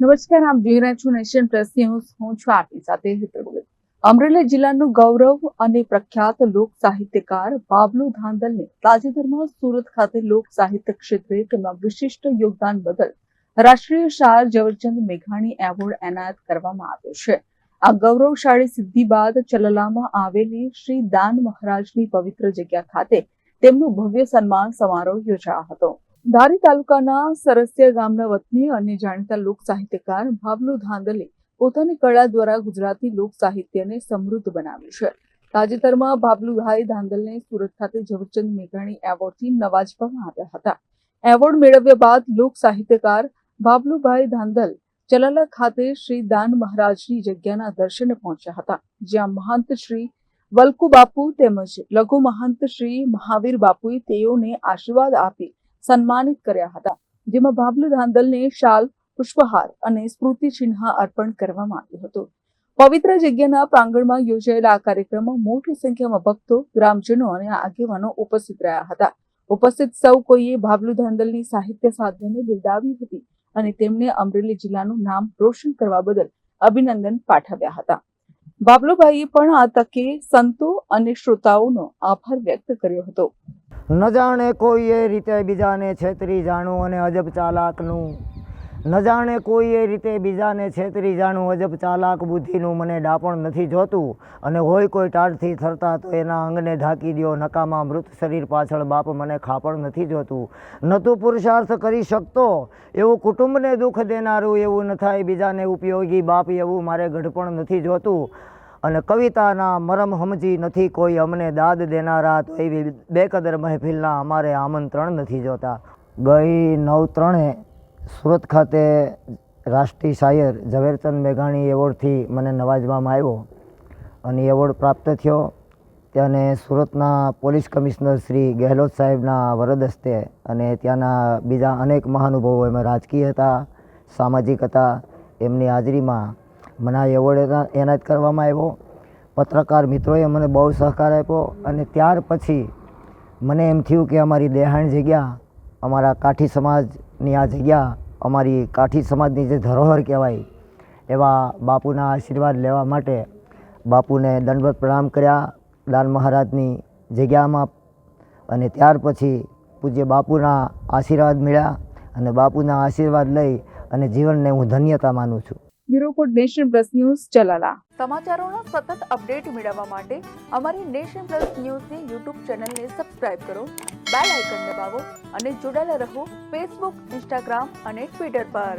નમસ્કાર, આપ જોઈ રહ્યા છો નેશન પ્લસ ન્યૂઝ. હું છું આપની સાથે હેતલ ભગત. અમરેલી જિલ્લાનું ગૌરવ અને પ્રખ્યાત લોક સાહિત્યકાર બાબલુ ધાંધલને તાજેતરમાં સુરત ખાતે લોક સાહિત્ય ક્ષેત્રે તેમના વિશિષ્ટ યોગદાન બદલ રાષ્ટ્રીય શાયર ઝવેરચંદ મેઘાણી એવોર્ડ એનાયત કરવામાં આવ્યો છે. આ ગૌરવશાળી સિદ્ધિ બાદ ચલલામાં આવેલી શ્રી દાન મહારાજની પવિત્ર જગ્યા ખાતે તેમનું ભવ્ય સન્માન સમારોહ યોજાયો હતો. ધારી તાલુકાના સરસિયા ગામના વતની અને જાણીતા લોક સાહિત્યકાર બાબલુ ધાંધલે પોતાની કળા દ્વારા ગુજરાતી લોક સાહિત્યને સમૃદ્ધ બનાવ્યું છે. તાજેતરમાં બાબલુભાઈ ધાંધલને સુરત ખાતે ઝવેરચંદ મેઘાણી એવોર્ડથી નવાજવામાં આવ્યા હતા. એવોર્ડ મેળવ્યા બાદ લોક સાહિત્યકાર બાબલુભાઈ ધાંધલ ચલાલા ખાતે શ્રી દાન મહારાજની જગ્યાના દર્શને પહોંચ્યા હતા, જ્યાં મહંત શ્રી વલ્કુ બાપુ તેમજ લઘુ મહંત શ્રી મહાવીર બાપુએ તેઓને આશીર્વાદ આપી સન્માનિત કર્યા હતા, જેમાં બાબલુ ધાંધલને શાલ, પુષ્પહાર અને સ્મૃતિ ચિહ્ન અર્પણ કરવામાં આવ્યું હતું. પવિત્ર જગ્યાના પ્રાંગણમાં યોજાયેલા આ કાર્યક્રમમાં મોટી સંખ્યામાં ભક્તો, ગ્રામજનો અને આગેવાનો ઉપસ્થિત રહ્યા હતા. ઉપસ્થિત સૌ કોઈએ બાબલુ ધાંધલની સાહિત્ય સાધનાને બિરદાવી હતી અને તેમને અમરેલી જિલ્લાનું નામ રોશન કરવા બદલ અભિનંદન પાઠવ્યા હતા. બાબલુભાઈએ પણ આ તકે સંતો અને શ્રોતાઓનો આભાર વ્યક્ત કર્યો હતો. ન જાણે કોઈ એ રીતે બીજાને છેતરી જાણું અને અજબ ચાલાકનું, ન જાણે કોઈ એ રીતે બીજાને છેતરી જાણું અજબ ચાલાક બુદ્ધિનું મને ડાપણ નથી જોતું, અને હોય કોઈ ટાળથી થરતા તો એના અંગને ઢાંકી દ્યો, નકામા મૃત શરીર પાછળ બાપ મને ખાપણ નથી જોતું. નતું પુરુષાર્થ કરી શકતો એવું કુટુંબને દુઃખ દેનારું, એવું ન થાય બીજાને ઉપયોગી બાપ એવું મારે ગઢપણ નથી જોતું. અને કવિતાના મરમ સમજી નથી કોઈ અમને દાદ દેનારા, તો એવી બેકદર મહેફિલના અમારે આમંત્રણ નથી જોતા. ગઈ 9/3 સુરત ખાતે રાષ્ટ્રીય શાયર ઝવેરચંદ મેઘાણી એવોર્ડથી મને નવાજવામાં આવ્યો અને એવોર્ડ પ્રાપ્ત થયો. ત્યાંને સુરતના પોલીસ કમિશનર શ્રી ગેહલોત સાહેબના વરદ હસ્તે અને ત્યાંના બીજા અનેક મહાનુભાવો, એમાં રાજકીય હતા, સામાજિક હતા, એમની હાજરીમાં મને આ એવોર્ડ એનાયત કરવામાં આવ્યો. પત્રકાર મિત્રોએ મને બહુ સહકાર આપ્યો અને ત્યાર પછી મને એમ થયું કે અમારી દેહાણ જગ્યા, અમારા કાઠી સમાજની આ જગ્યા, અમારી કાઠી સમાજની જે ધરોહર કહેવાય, એવા બાપુના આશીર્વાદ લેવા માટે બાપુને દંડવત પ્રણામ કર્યા દાન મહારાજની જગ્યામાં. અને ત્યાર પછી પૂજ્ય બાપુના આશીર્વાદ મળ્યા અને બાપુના આશીર્વાદ લઈ અને જીવનને હું ધન્યતા માનું છું. Bureau report, nation plus news, Chalala. સમાચારોના સતત અપડેટ મેળવવા માટે અમારી નેશન પ્લસ ન્યૂઝની યુટ્યુબ ચેનલને સબસ્ક્રાઇબ કરો, બેલ આઇકન દબાવો અને જોડાયેલા રહો ફેસબુક, ઇન્સ્ટાગ્રામ અને ટ્વિટર પર.